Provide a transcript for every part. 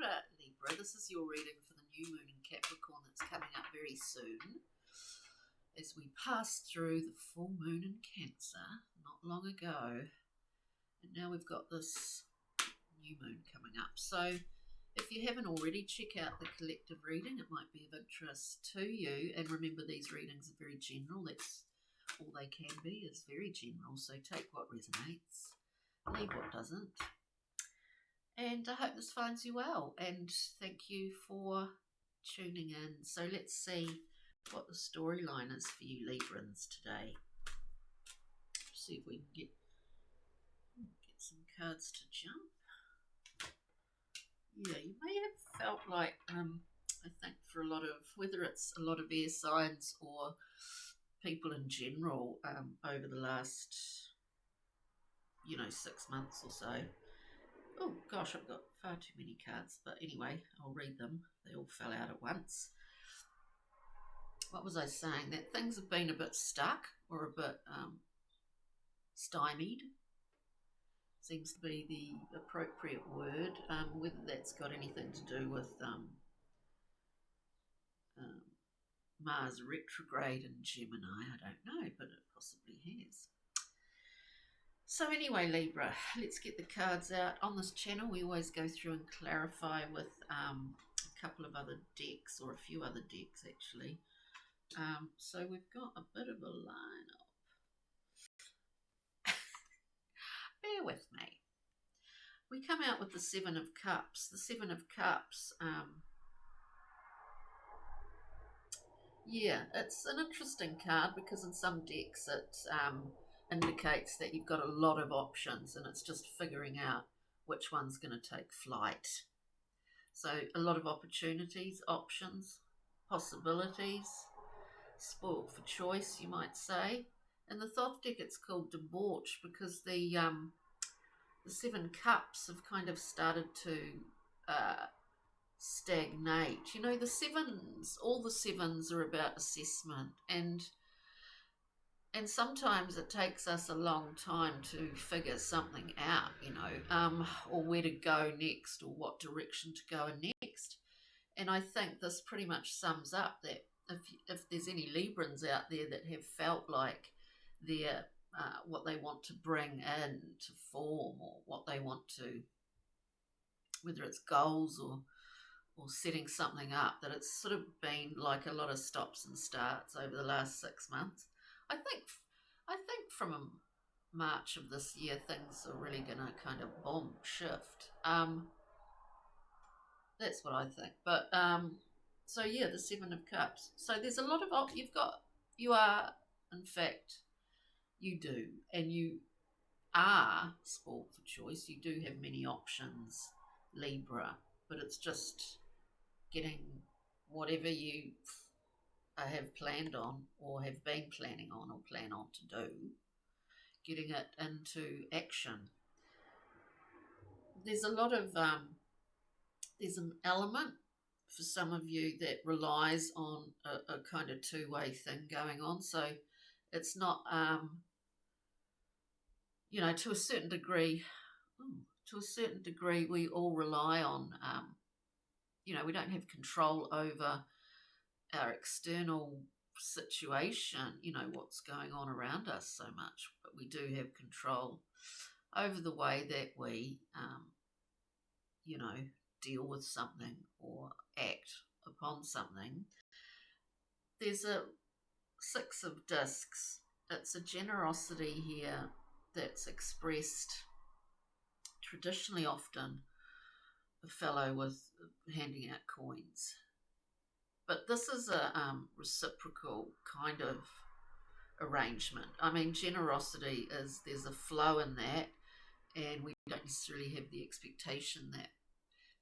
ora, Libra. This is your reading for the new moon in Capricorn that's coming up very soon. As we pass through the full moon in Cancer not long ago. And now we've got this new moon coming up. So if you haven't already, check out the collective reading. It might be of interest to you. And remember, these readings are very general. That's all they can be, is very general. So take what resonates, leave what doesn't. And I hope this finds you well. And thank you for tuning in. So let's see what the storyline is for you Librans today. See if we can get some cards to jump. Yeah, you may have felt like, I think for a lot of, whether it's a lot of air signs or people in general, over the last, 6 months or so. Oh gosh, I've got far too many cards, but anyway, I'll read them. They all fell out at once. What was I saying? That things have been a bit stuck or a bit stymied. Seems to be the appropriate word. Whether that's got anything to do with Mars retrograde in Gemini, I don't know, but it possibly has. So anyway, Libra, let's get the cards out. On this channel, we always go through and clarify with a couple of other decks, or a few other decks actually. So we've got a bit of a lineup. Bear with me. We come out with the Seven of Cups. The Seven of Cups, yeah, it's an interesting card because in some decks it indicates that you've got a lot of options and it's just figuring out which one's going to take flight. So a lot of opportunities, options, possibilities, spoiled for choice, you might say. In the Thoth deck, it's called debauch because the Seven Cups have kind of started to stagnate. The sevens, all the sevens are about assessment, and sometimes it takes us a long time to figure something out, or where to go next or what direction to go in next. And I think this pretty much sums up that if there's any Librans out there that have felt like they're what they want to bring in to form, or what they want to, whether it's goals or setting something up, that it's sort of been like a lot of stops and starts over the last 6 months. I think from March of this year, things are really going to kind of boom, shift. That's what I think. But so yeah, the Seven of Cups. So there's a lot of you are, in fact, you do, and you are spoiled for choice. You do have many options, Libra, but it's just getting whatever you have planned on, or have been planning on, or plan on to do, getting it into action. There's a lot of there's an element for some of you that relies on a kind of two-way thing going on. So it's not to a certain degree, we all rely on we don't have control over our external situation, what's going on around us so much, but we do have control over the way that we deal with something or act upon something. There's a Six of Discs. It's a generosity here that's expressed traditionally, often a fellow with handing out coins. But this is a reciprocal kind of arrangement. I mean, generosity is, there's a flow in that, and we don't necessarily have the expectation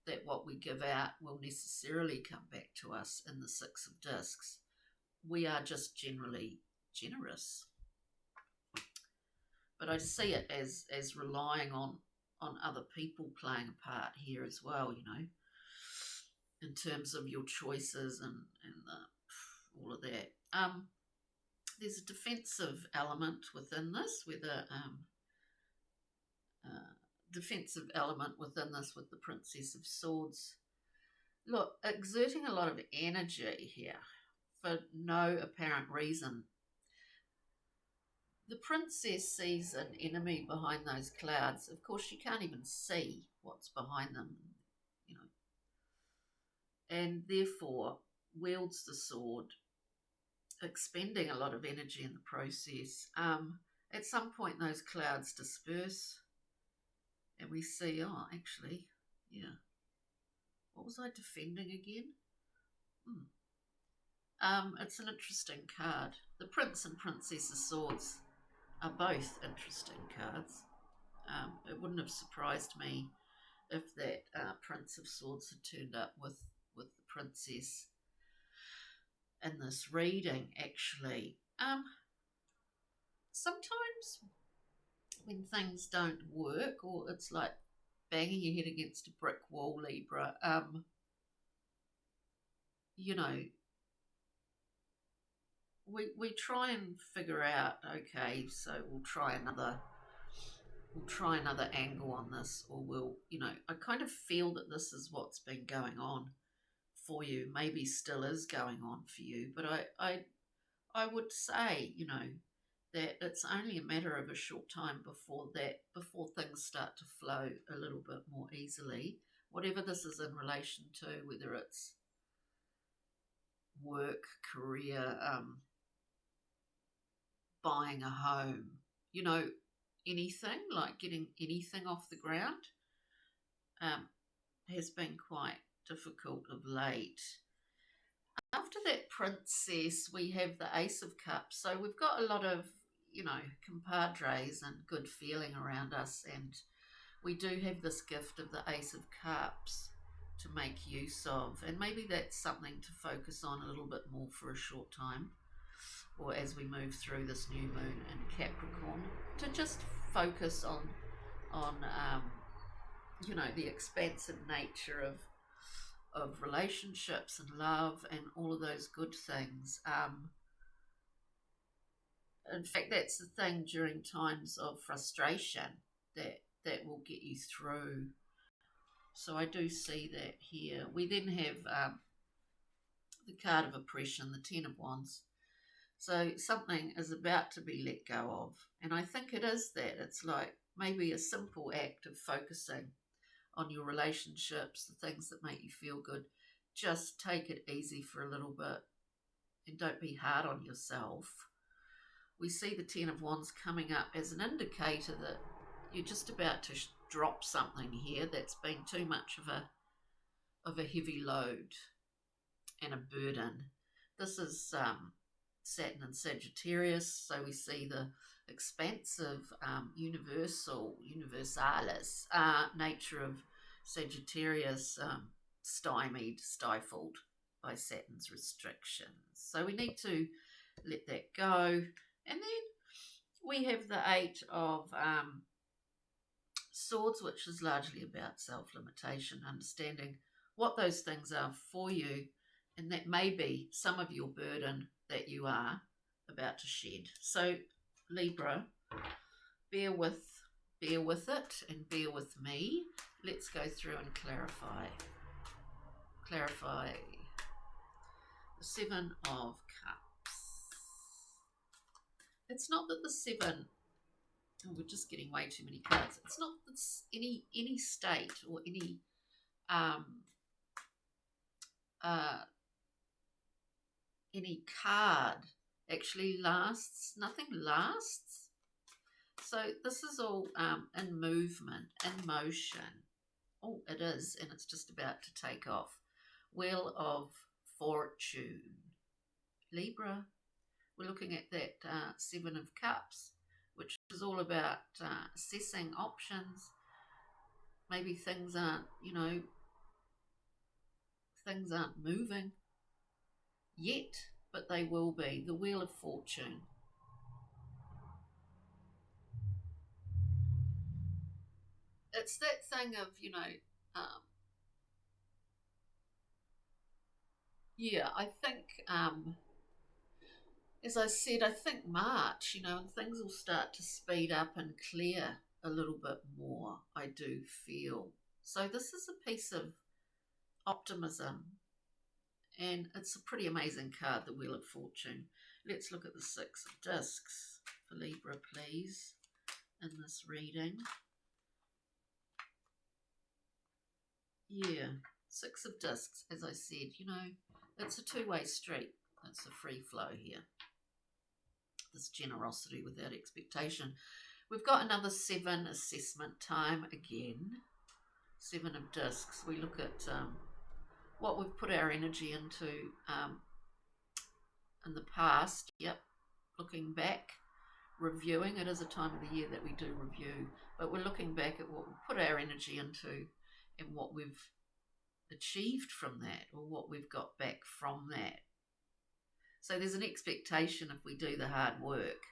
that what we give out will necessarily come back to us in the Six of Discs. We are just generally generous. But I see it as relying on other people playing a part here as well, in terms of your choices and all of that. There's a defensive element within this, with the defensive element within this with the Princess of Swords Look, exerting a lot of energy here for no apparent reason. The princess sees an enemy behind those clouds. Of course, she can't even see what's behind them, you know, and therefore wields the sword, expending a lot of energy in the process. At some point, those clouds disperse, and we see, oh, actually, yeah, what was I defending again? It's an interesting card. The Prince and Princess's Swords are both interesting cards. It wouldn't have surprised me if that Prince of Swords had turned up with the Princess in this reading, actually. Sometimes when things don't work, or it's like banging your head against a brick wall, Libra, you know, we try and figure out, okay, so we'll try another angle on this, or we'll, you know, I kind of feel that this is what's been going on for you, maybe still is going on for you, but I would say, you know, that it's only a matter of a short time before things start to flow a little bit more easily, whatever this is in relation to, whether it's work, career, buying a home, you know, anything, like getting anything off the ground, has been quite difficult of late. After that princess, we have the Ace of Cups. So we've got a lot of, you know, compadres and good feeling around us. And we do have this gift of the Ace of Cups to make use of. And maybe that's something to focus on a little bit more for a short time, or as we move through this new moon in Capricorn, to just focus on you know, the expansive nature of relationships and love and all of those good things. In fact, that's the thing during times of frustration that will get you through. So I do see that here. We then have the card of oppression, the Ten of Wands. So something is about to be let go of. And I think it is that. It's like maybe a simple act of focusing on your relationships, the things that make you feel good. Just take it easy for a little bit and don't be hard on yourself. We see the Ten of Wands coming up as an indicator that you're just about to drop something here that's been too much of a heavy load and a burden. This is Saturn and Sagittarius, so we see the expansive, universalis nature of Sagittarius, stymied, stifled by Saturn's restrictions. So we need to let that go. And then we have the Eight of Swords, which is largely about self-limitation, understanding what those things are for you, and that may be some of your burden that you are about to shed. So Libra, bear with it and bear with me. Let's go through and clarify the Seven of Cups. It's not that the Seven, oh, we're just getting way too many cards. It's not that any state or any card actually lasts. Nothing lasts. So this is all in movement, in motion. Oh, it is, and it's just about to take off. Wheel of Fortune. Libra, we're looking at that Seven of Cups, which is all about assessing options. Maybe things aren't, you know, things aren't moving yet, but they will be. The Wheel of Fortune. It's that thing of, you know, yeah, I think, as I said, I think March, you know, and things will start to speed up and clear a little bit more, I do feel. So this is a piece of optimism. And it's a pretty amazing card, the Wheel of Fortune. Let's look at the Six of Discs for Libra, please, in this reading. Yeah, Six of Discs, as I said, you know, it's a two-way street. It's a free flow here. This generosity without expectation. We've got another 7 assessment time again. 7 of Discs. We look at what we've put our energy into in the past. Yep, looking back, reviewing. It is a time of the year that we do review, but we're looking back at what we put our energy into and what we've achieved from that, or what we've got back from that. So there's an expectation if we do the hard work,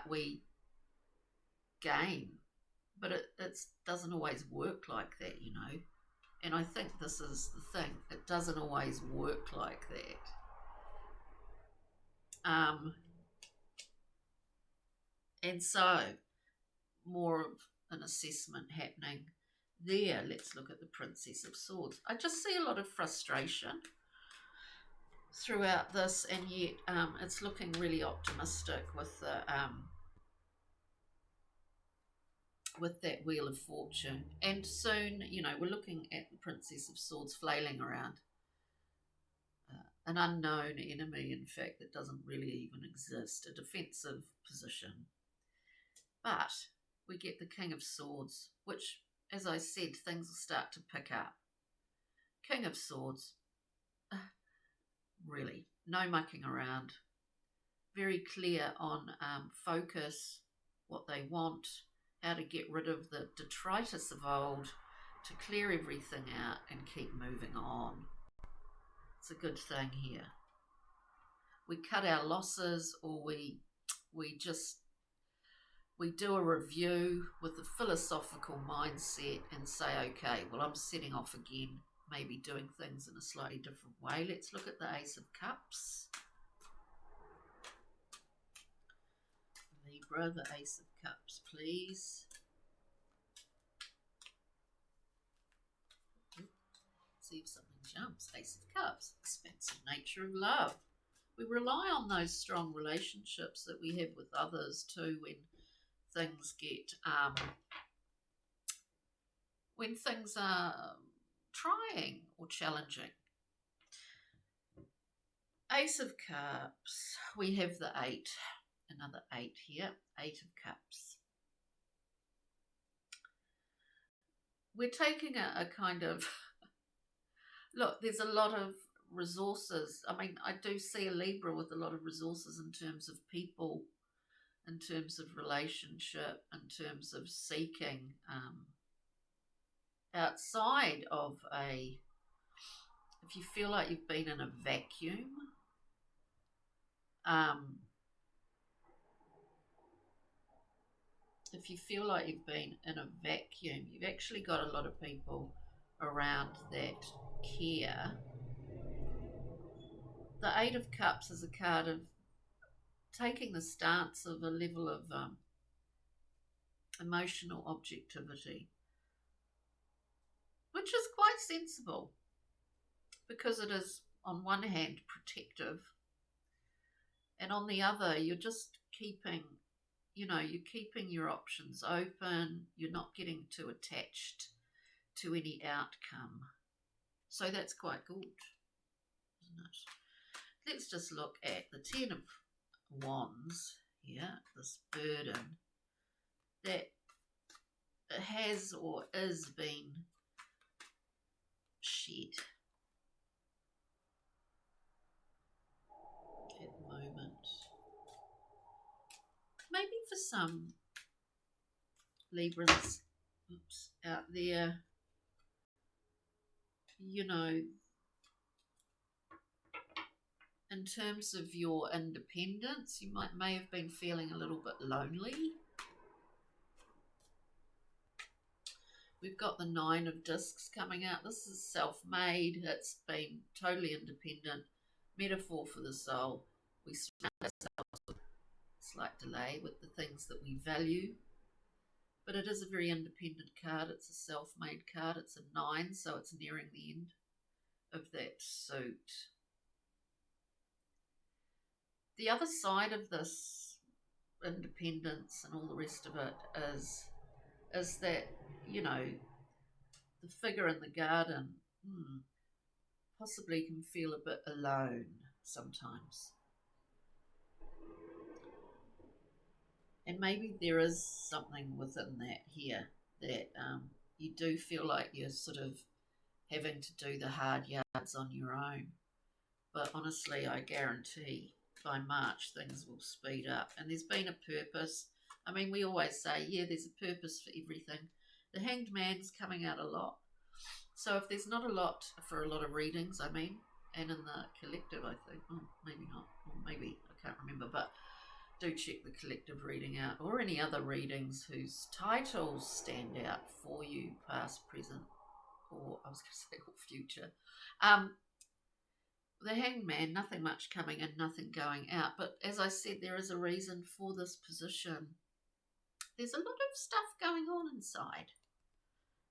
we gain, but it doesn't always work like that, you know. And I think this is the thing, it doesn't always work like that. And so more of an assessment happening there. Let's look at the Princess of Swords. I just see a lot of frustration throughout this, and yet it's looking really optimistic with the with that Wheel of Fortune. And soon, you know, we're looking at the Princess of Swords flailing around an unknown enemy, in fact, that doesn't really even exist, a defensive position. But we get the King of Swords, which, as I said, things will start to pick up. King of Swords, really, no mucking around, very clear on focus, what they want, how to get rid of the detritus of old, to clear everything out and keep moving on. It's a good thing here. We cut our losses, or we do a review with a philosophical mindset and say, okay, well, I'm setting off again, maybe doing things in a slightly different way. Let's look at the Ace of Cups. Libra, the Ace of Cups, please. See if something jumps. Ace of Cups, expansive nature of love. We rely on those strong relationships that we have with others too when things get when things are trying or challenging. Ace of Cups, we have the 8, another 8 here, 8 of Cups. We're taking a kind of, look, there's a lot of resources. I mean, I do see a Libra with a lot of resources in terms of people, in terms of relationship, in terms of seeking outside of if you feel like you've been in a vacuum, if you feel like you've been in a vacuum, you've actually got a lot of people around that care. The 8 of Cups is a card of taking the stance of a level of emotional objectivity, which is quite sensible, because it is on one hand protective, and on the other you're just keeping, you know, you're keeping your options open, you're not getting too attached to any outcome. So that's quite good, isn't it? Let's just look at the 10 of Wands here, this burden that has or is being shed at the moment. Maybe for some Libras out there, you know, in terms of your independence, you may have been feeling a little bit lonely. We've got the 9 of Discs coming out. This is self-made. It's been totally independent. Metaphor for the soul. We surround ourselves with a slight delay with the things that we value. But it is a very independent card. It's a self-made card. It's a 9, so it's nearing the end of that suit. The other side of this independence and all the rest of it is that, you know, the figure in the garden possibly can feel a bit alone sometimes. And maybe there is something within that here that you do feel like you're sort of having to do the hard yards on your own. But honestly, I guarantee by March things will speed up. And there's been a purpose. I mean, we always say, yeah, there's a purpose for everything. The Hanged Man's coming out a lot. So if there's not a lot for a lot of readings, I mean, and in the collective, I think, maybe not, or maybe, I can't remember, but do check the collective reading out, or any other readings whose titles stand out for you, past, present, or I was going to say or future. The Hanged Man, nothing much coming in, nothing going out. But as I said, there is a reason for this position. There's a lot of stuff going on inside.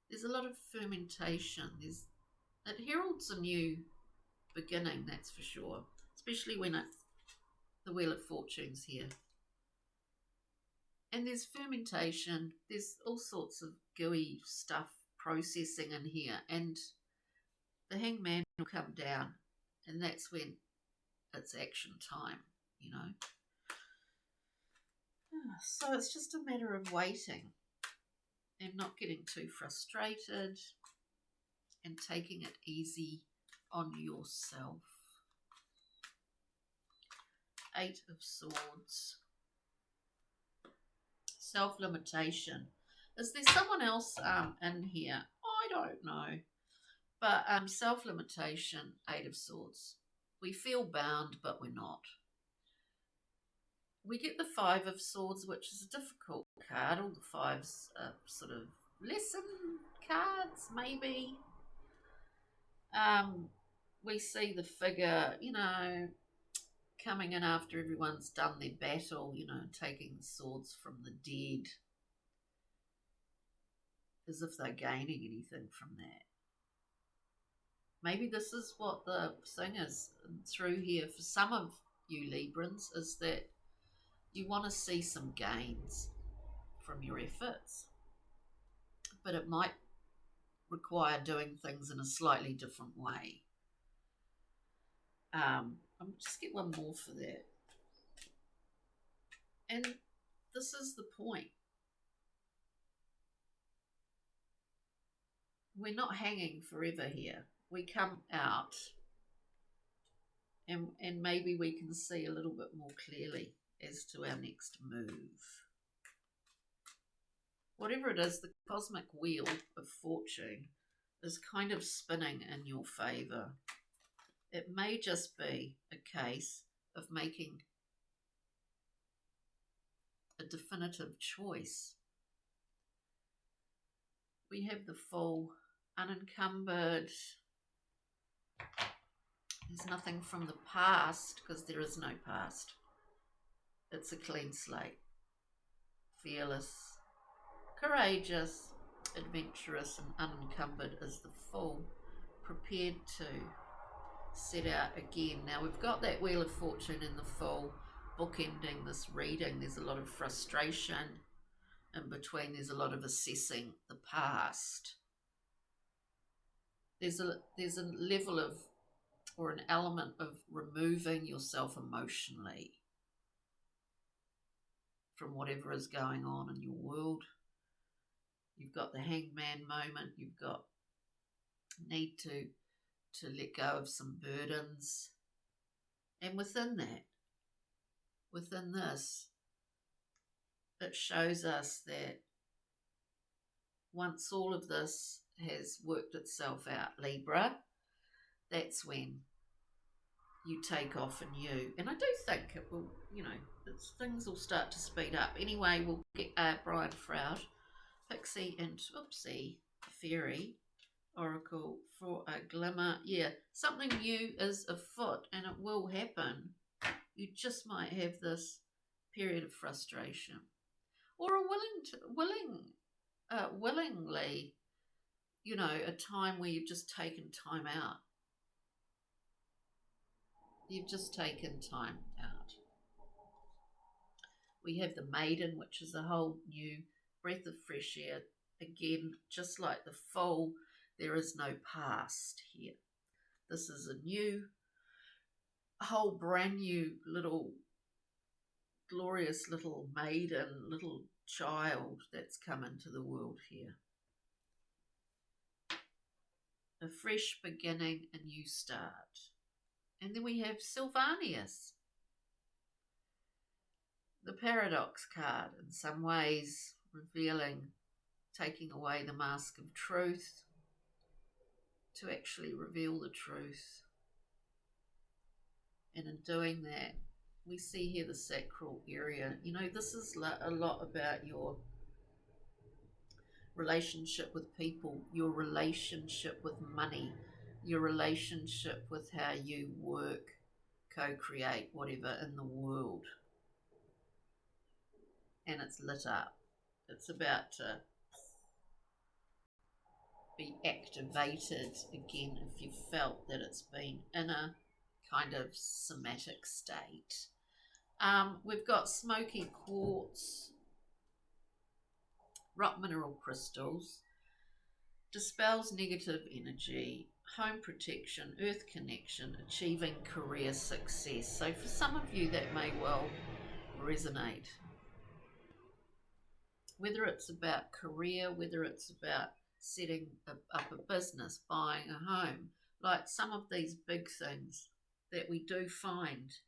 There's a lot of fermentation. It heralds a new beginning, that's for sure. Especially when it's the Wheel of Fortune's here. And there's fermentation. There's all sorts of gooey stuff processing in here. And the Hanged Man will come down. And that's when it's action time, you know. So it's just a matter of waiting and not getting too frustrated and taking it easy on yourself. 8 of Swords. Self-limitation. Is there someone else in here? I don't know. But self-limitation, 8 of Swords. We feel bound, but we're not. We get the 5 of Swords, which is a difficult card. All the 5s are sort of lesson cards, maybe. We see the figure, you know, coming in after everyone's done their battle, you know, taking the swords from the dead, as if they're gaining anything from that. Maybe this is what the thing is through here for some of you Librans, is that you want to see some gains from your efforts, but it might require doing things in a slightly different way. I'll just get one more for that. And this is the point. We're not hanging forever here. We come out and maybe we can see a little bit more clearly as to our next move. Whatever it is, the cosmic wheel of fortune is kind of spinning in your favour. It may just be a case of making a definitive choice. We have the Fool, unencumbered. There's nothing from the past, because there is no past. It's a clean slate. Fearless, courageous, adventurous, and unencumbered is the Fool, prepared to set out again. Now we've got that Wheel of Fortune in the Fool bookending this reading. There's a lot of frustration in between. There's a lot of assessing the past. There's a level of, or an element of, removing yourself emotionally from whatever is going on in your world. You've got the Hanged Man moment. You've got need to let go of some burdens. And within that, within this, it shows us that once all of this has worked itself out, Libra, that's when you take off anew. And I do think it will, you know, things will start to speed up. Anyway, we'll get Brian Froud, Pixie and Fairy Oracle for a glimmer. Yeah, something new is afoot and it will happen. You just might have this period of frustration or a willing willingly, you know, a time where you've just taken time out. You've just taken time out. We have the maiden, which is a whole new breath of fresh air. Again, just like the foal, there is no past here. This is a new, whole brand new little, glorious little maiden, little child that's come into the world here. A fresh beginning, a new start. And then we have Sylvanius, the paradox card, in some ways revealing, taking away the mask of truth to actually reveal the truth. And in doing that, we see here the sacral area. You know, this is a lot about your relationship with people, your relationship with money, your relationship with how you work, co-create, whatever in the world. And it's lit up. It's about to be activated again if you felt that it's been in a kind of somatic state. We've got smoky quartz, rock mineral crystals, dispels negative energy, home protection, earth connection, achieving career success. So for some of you that may well resonate. Whether it's about career, whether it's about setting up a business, buying a home, like some of these big things that we do find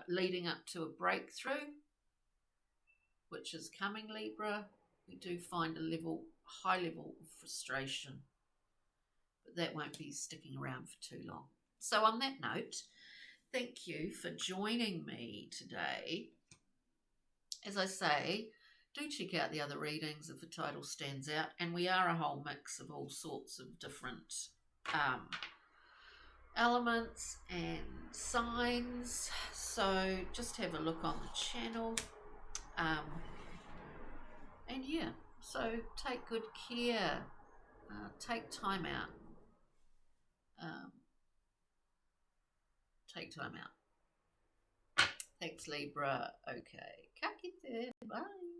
leading up to a breakthrough, which is coming, Libra, we do find a high level of frustration, but that won't be sticking around for too long. So on that note, thank you for joining me today. As I say, do check out the other readings if the title stands out, and we are a whole mix of all sorts of different elements and signs, so just have a look on the channel. And yeah, so take good care, take time out, take time out. Thanks, Libra. Okay, ka kite, bye.